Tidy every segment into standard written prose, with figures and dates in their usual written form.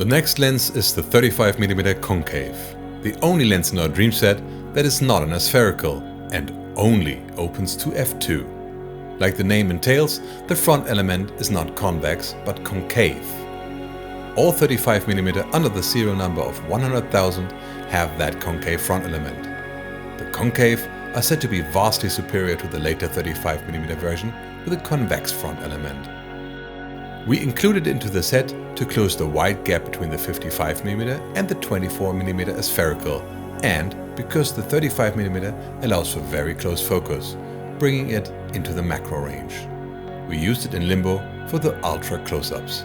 The next lens is the 35mm Concave, the only lens in our Dreamset that is not an aspherical and only opens to f2. Like the name entails, the front element is not convex but concave. All 35mm under the serial number of 100,000 have that concave front element. The concave are said to be vastly superior to the later 35mm version with a convex front element. We included into the set to close the wide gap between the 55mm and the 24mm aspherical, and because the 35mm allows for very close focus, bringing it into the macro range. We used it in limbo for the ultra close-ups.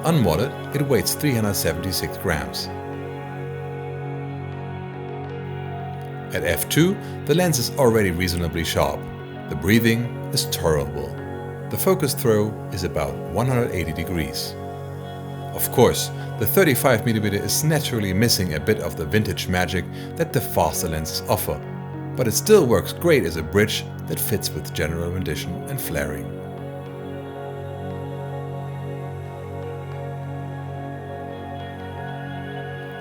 Unmodded, it weighs 376 grams. At f2, the lens is already reasonably sharp. The breathing is tolerable. The focus throw is about 180 degrees. Of course, the 35mm is naturally missing a bit of the vintage magic that the faster lenses offer, but it still works great as a bridge that fits with general rendition and flaring.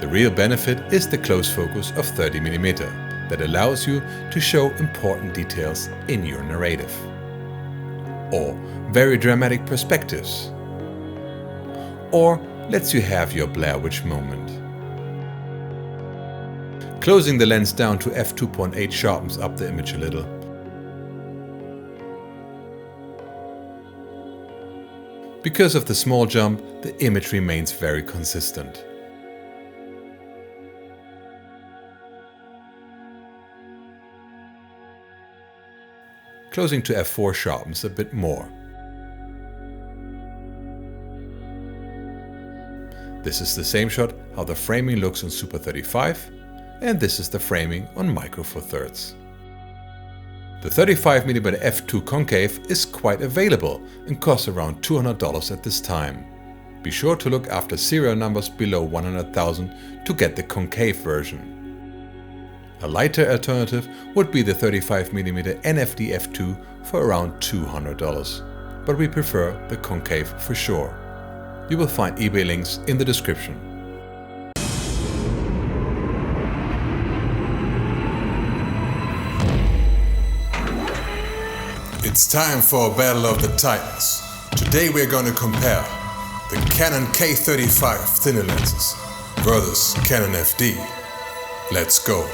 The real benefit is the close focus of 30mm that allows you to show important details in your narrative. Or very dramatic perspectives. Or lets you have your Blair Witch moment. Closing the lens down to f2.8 sharpens up the image a little. Because of the small jump, the image remains very consistent. Closing to f4 sharpens a bit more. This is the same shot how the framing looks on Super 35, and this is the framing on Micro Four Thirds. The 35mm f2 concave is quite available and costs around $200 at this time. Be sure to look after serial numbers below 100,000 to get the concave version. A lighter alternative would be the 35mm NFD f2 for around $200, but we prefer the concave for sure. You will find eBay links in the description. It's time for a battle of the titans. Today we're going to compare the Canon K35 thinner lenses versus Canon FD. Let's go.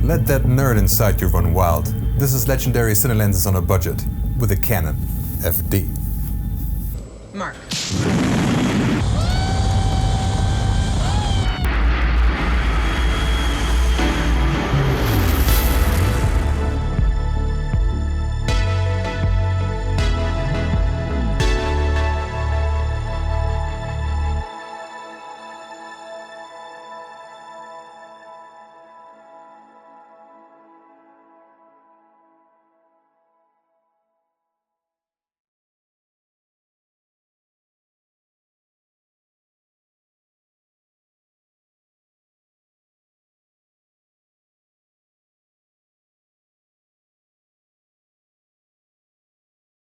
Let that nerd inside you run wild. This is legendary cine lenses on a budget with a Canon FD. Mark.